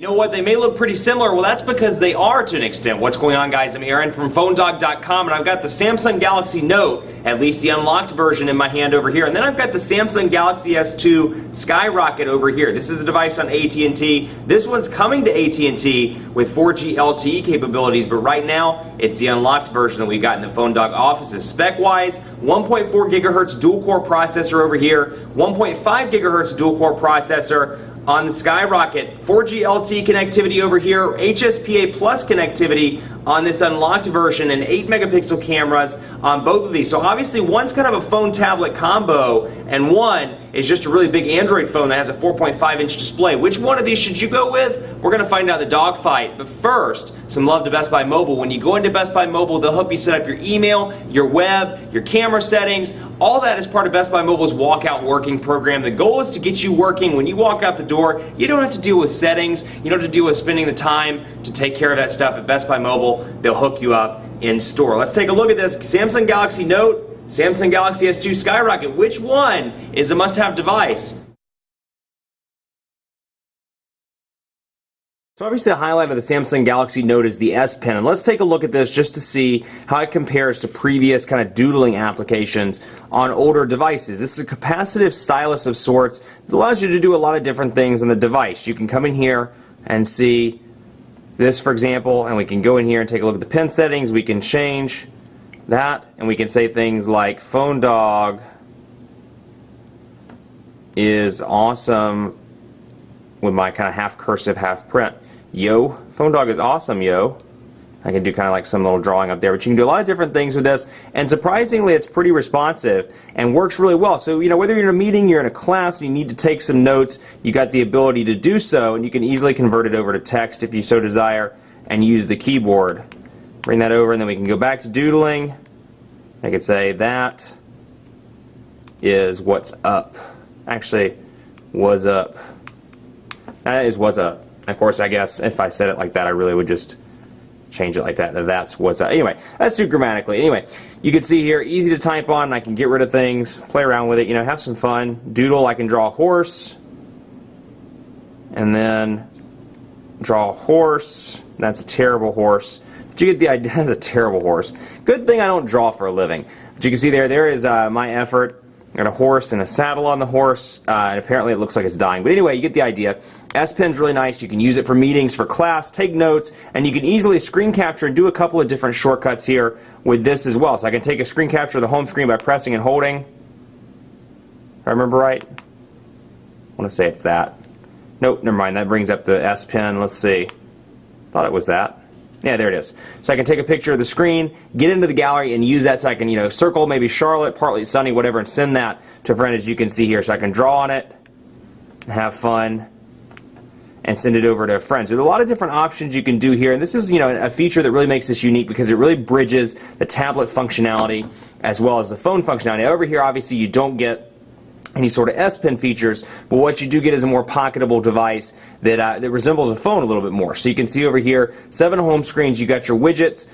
You know what, they may look pretty similar. Well, that's because they are to an extent. What's going on, guys? I'm Aaron from PhoneDog.com, and I've got the Samsung Galaxy Note, at least the unlocked version, in my hand over here. And then I've got the Samsung Galaxy S2 Skyrocket over here. This is a device on AT&T. This one's coming to AT&T with 4G LTE capabilities, but right now, it's the unlocked version that we've got in the PhoneDog offices. Spec-wise, 1.4 gigahertz dual-core processor over here, 1.5 gigahertz dual-core processor on the Skyrocket, 4G LTE connectivity over here, HSPA Plus connectivity on this unlocked version, and 8 megapixel cameras on both of these. So obviously one's kind of a phone-tablet combo, and one is just a really big Android phone that has a 4.5-inch display. Which one of these should you go with? We're going to find out in the Dogfight. But first, some love to Best Buy Mobile. When you go into Best Buy Mobile, they'll help you set up your email, your web, your camera settings. All that is part of Best Buy Mobile's Walkout Working program. The goal is to get you working. When you walk out the door, you don't have to deal with settings. You don't have to deal with spending the time to take care of that stuff at Best Buy Mobile. They'll hook you up in store. Let's take a look at this Samsung Galaxy Note, Samsung Galaxy S2 Skyrocket. Which one is a must-have device? So obviously the highlight of the Samsung Galaxy Note is the S Pen, and let's take a look at this just to see how it compares to previous kind of doodling applications on older devices. This is a capacitive stylus of sorts that allows you to do a lot of different things on the device. You can come in here and see this, for example, and we can go in here and take a look at the pen settings. We can change that, and we can say things like PhoneDog is awesome with my kind of half cursive, half print. Yo, PhoneDog is awesome, yo. I can do kind of like some little drawing up there, but you can do a lot of different things with this, and surprisingly it's pretty responsive and works really well. So, you know, whether you're in a meeting, you're in a class, and you need to take some notes, you got the ability to do so, and you can easily convert it over to text if you so desire and use the keyboard. Bring that over, and then we can go back to doodling. I could say that is what's up. Actually, was up. That is what's up. Of course, I guess if I said it like that, I really would just change it like that. That's what's up. Anyway, that's too grammatically. Anyway, you can see here, easy to type on, and I can get rid of things, play around with it, you know, have some fun. Doodle, I can draw a horse, and then draw a horse. That's a terrible horse. But you get the idea. That's a terrible horse. Good thing I don't draw for a living. But you can see there is my effort. Got a horse and a saddle on the horse, and apparently it looks like it's dying. But anyway, you get the idea. S Pen's really nice. You can use it for meetings, for class, take notes, and you can easily screen capture and do a couple of different shortcuts here with this as well. So I can take a screen capture of the home screen by pressing and holding. If I remember right. I want to say it's that. Nope, never mind. That brings up the S Pen. Let's see. Thought it was that. Yeah, there it is. So I can take a picture of the screen, get into the gallery, and use that so I can, you know, circle maybe Charlotte, partly sunny, whatever, and send that to a friend, as you can see here. So I can draw on it, and have fun, and send it over to a friend. So there's a lot of different options you can do here, and this is, you know, a feature that really makes this unique because it really bridges the tablet functionality as well as the phone functionality. Over here, obviously, you don't get any sort of S Pen features, but what you do get is a more pocketable device that resembles a phone a little bit more. So you can see over here, 7 home screens, you got your widgets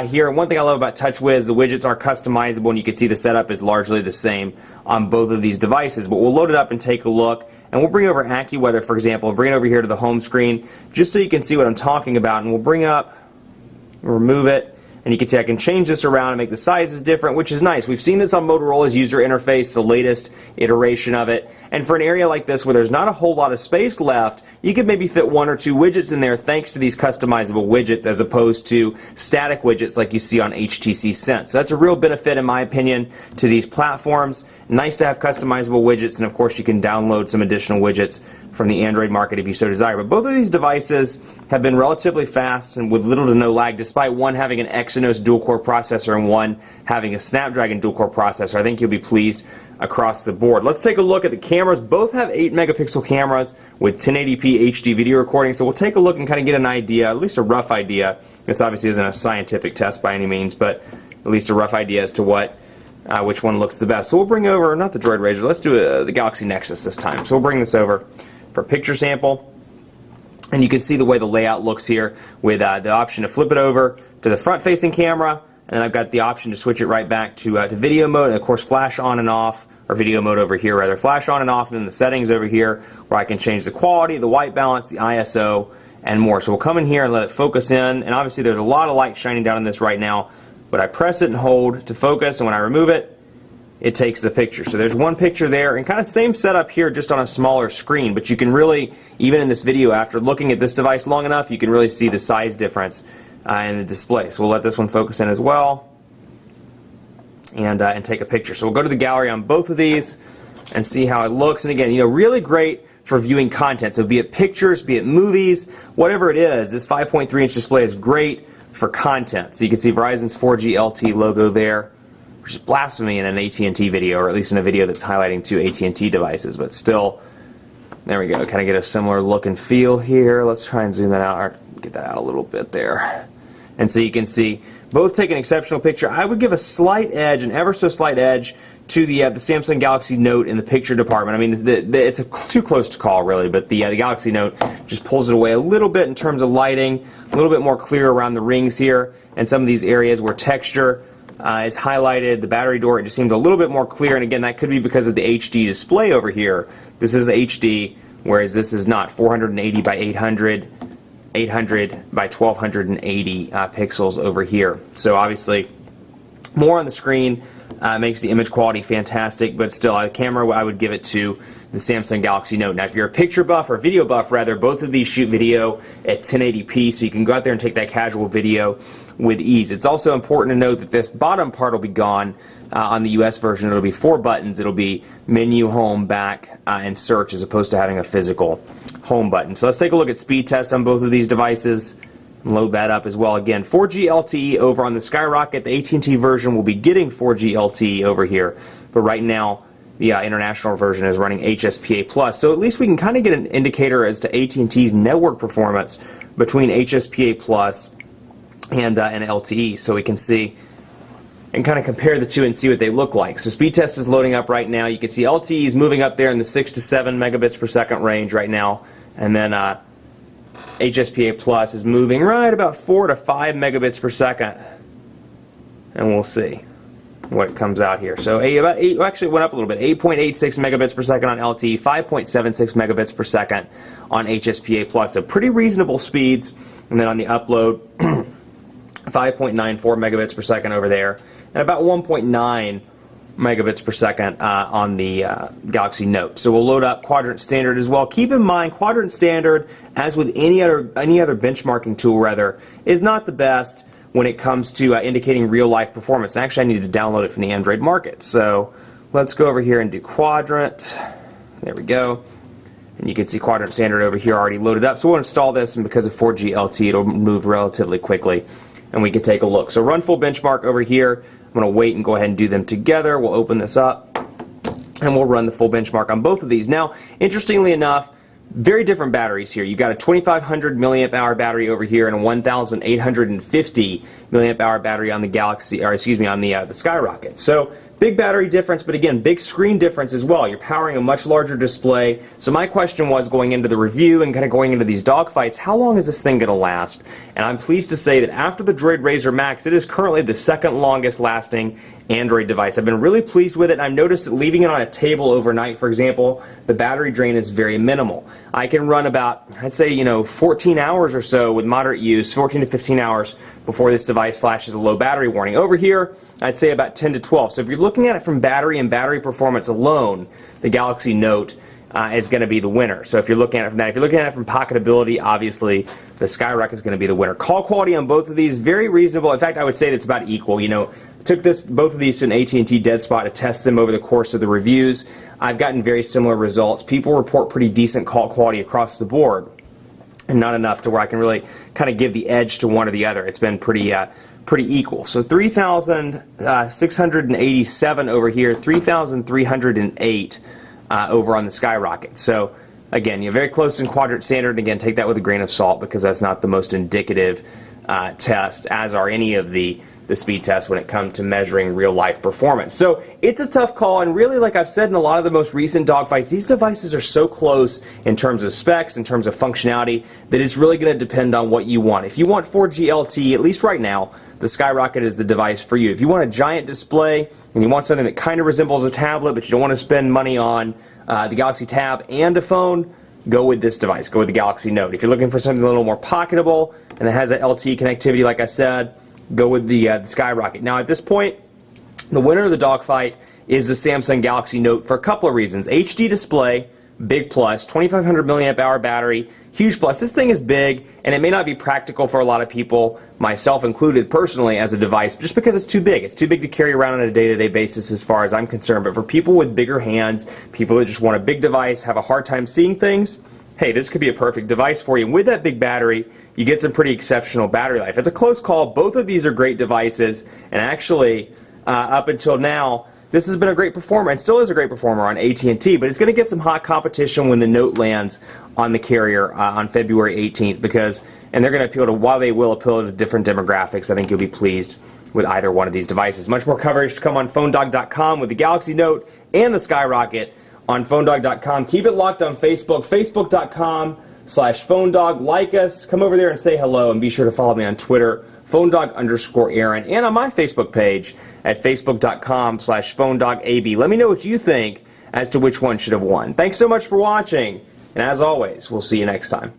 here. And one thing I love about TouchWiz, the widgets are customizable, and you can see the setup is largely the same on both of these devices. But we'll load it up and take a look, and we'll bring over AccuWeather, for example, and bring it over here to the home screen just so you can see what I'm talking about. And we'll bring up, remove it, and you can see I can change this around and make the sizes different, which is nice. We've seen this on Motorola's user interface, the latest iteration of it. And for an area like this where there's not a whole lot of space left, you could maybe fit 1 or 2 widgets in there thanks to these customizable widgets as opposed to static widgets like you see on HTC Sense. So that's a real benefit, in my opinion, to these platforms. Nice to have customizable widgets, and of course you can download some additional widgets from the Android market if you so desire. But both of these devices have been relatively fast and with little to no lag, despite one having an Exynos dual-core processor and one having a Snapdragon dual-core processor. I think you'll be pleased across the board. Let's take a look at the cameras. Both have 8 megapixel cameras with 1080p HD video recording, so we'll take a look and kind of get an idea, at least a rough idea. This obviously isn't a scientific test by any means, but at least a rough idea as to which one looks the best. So we'll bring over, not the Droid Razr, let's do the Galaxy Nexus this time. So we'll bring this over for a picture sample, and you can see the way the layout looks here with the option to flip it over to the front-facing camera, and then I've got the option to switch it right back to video mode, and of course flash on and off, or video mode over here rather, flash on and off, and then the settings over here where I can change the quality, the white balance, the ISO, and more. So we'll come in here and let it focus in, and obviously there's a lot of light shining down on this right now, but I press it and hold to focus, and when I remove it, it takes the picture. So there's one picture there, and kind of same setup here, just on a smaller screen, but you can really, even in this video, after looking at this device long enough, you can really see the size difference in the display. So we'll let this one focus in as well, and take a picture. So we'll go to the gallery on both of these and see how it looks. And again, really great for viewing content. So be it pictures, be it movies, whatever it is, this 5.3-inch display is great for content. So you can see Verizon's 4G LTE logo there, which is blasphemy in an AT&T video, or at least in a video that's highlighting two AT&T devices. But still, there we go. Kind of get a similar look and feel here. Let's try and zoom that out, or get that out a little bit there. And so you can see both take an exceptional picture. I would give a slight edge, an ever so slight edge, to the Samsung Galaxy Note in the picture department. I mean, it's too close to call, really, but the Galaxy Note just pulls it away a little bit in terms of lighting, a little bit more clear around the rings here, and some of these areas where texture is highlighted. The battery door, it just seems a little bit more clear, and again, that could be because of the HD display over here. This is HD, whereas this is not. 480 by 800, 800 by 1280 pixels over here. So obviously, more on the screen makes the image quality fantastic, but still, the camera, I would give it to the Samsung Galaxy Note. Now, if you're a picture buff, or video buff rather, both of these shoot video at 1080p, so you can go out there and take that casual video with ease. It's also important to note that this bottom part will be gone on the US version. It'll be 4 buttons. It'll be menu, home, back, and search, as opposed to having a physical home button. So let's take a look at speed test on both of these devices. Load that up as well. Again, 4G LTE over on the Skyrocket. The AT&T version will be getting 4G LTE over here, but right now the international version is running HSPA+. So at least we can kind of get an indicator as to AT&T's network performance between HSPA+ and LTE, so we can see and kind of compare the two and see what they look like. So speed test is loading up right now. You can see LTE is moving up there in the 6 to 7 megabits per second range right now, and then HSPA+ is moving right about 4 to 5 megabits per second, and we'll see what comes out here. So about 8, actually it went up a little bit, 8.86 megabits per second on LTE, 5.76 megabits per second on HSPA+. So pretty reasonable speeds. And then on the upload, 5.94 megabits per second over there, and about 1.9 megabits per second on the Galaxy Note. So we'll load up quadrant standard as well. Keep in mind, quadrant standard, as with any other benchmarking tool rather, is not the best when it comes to indicating real-life performance. And actually, I need to download it from the Android market. So let's go over here and do quadrant. There we go. And you can see quadrant standard over here already loaded up. So we'll install this, and because of 4G LTE, it'll move relatively quickly, and we can take a look. So run full benchmark over here. I'm going to wait and go ahead and do them together. We'll open this up, and we'll run the full benchmark on both of these. Now, interestingly enough, very different batteries here. You've got a 2,500 milliamp hour battery over here and a 1,850 milliamp hour battery on the Galaxy, or excuse me, on the Skyrocket. So big battery difference, but again, big screen difference as well. You're powering a much larger display. So my question was, going into the review and kind of going into these dogfights, how long is this thing going to last? And I'm pleased to say that after the Droid Razr Max, it is currently the second longest lasting Android device. I've been really pleased with it. I've noticed that leaving it on a table overnight, for example, the battery drain is very minimal. I can run about, I'd say, 14 hours or so with moderate use, 14 to 15 hours before this device flashes a low battery warning. Over here, I'd say about 10 to 12. So if you're looking at it from battery and battery performance alone, the Galaxy Note is going to be the winner. So if you're looking at it from that, if you're looking at it from pocketability, obviously the Skyrocket is going to be the winner. Call quality on both of these, very reasonable. In fact, I would say that it's about equal. Took both of these to an AT&T dead spot to test them over the course of the reviews. I've gotten very similar results. People report pretty decent call quality across the board, and not enough to where I can really kind of give the edge to one or the other. It's been pretty equal. So 3,687 over here, 3,308 over on the Skyrocket. So again, you're very close in quadrant standard. And again, take that with a grain of salt, because that's not the most indicative test, as are any of the speed tests when it comes to measuring real-life performance. So it's a tough call, and really, like I've said in a lot of the most recent dogfights, these devices are so close in terms of specs, in terms of functionality, that it's really going to depend on what you want. If you want 4G LTE, at least right now, the Skyrocket is the device for you. If you want a giant display and you want something that kind of resembles a tablet, but you don't want to spend money on the Galaxy Tab and a phone, go with this device. Go with the Galaxy Note. If you're looking for something a little more pocketable and it has that LTE connectivity, like I said, go with the Skyrocket. Now, at this point, the winner of the dogfight is the Samsung Galaxy Note for a couple of reasons. HD display, big plus, 2500 milliamp hour battery, huge plus. This thing is big, and it may not be practical for a lot of people, myself included personally, as a device, just because it's too big. It's too big to carry around on a day-to-day basis as far as I'm concerned. But for people with bigger hands, people that just want a big device, have a hard time seeing things, hey, this could be a perfect device for you. And with that big battery, you get some pretty exceptional battery life. It's a close call. Both of these are great devices, and actually, up until now, this has been a great performer, and still is a great performer on AT&T, but it's going to get some hot competition when the Note lands on the carrier on February 18th, and they're going to appeal to, while they will appeal to different demographics, I think you'll be pleased with either one of these devices. Much more coverage to come on PhoneDog.com with the Galaxy Note and the Skyrocket on PhoneDog.com. Keep it locked on Facebook, Facebook.com/PhoneDog. Like us, come over there and say hello, and be sure to follow me on Twitter, PhoneDog_Aaron, and on my Facebook page at Facebook.com/PhoneDogAB. Let me know what you think as to which one should have won. Thanks so much for watching, and as always, we'll see you next time.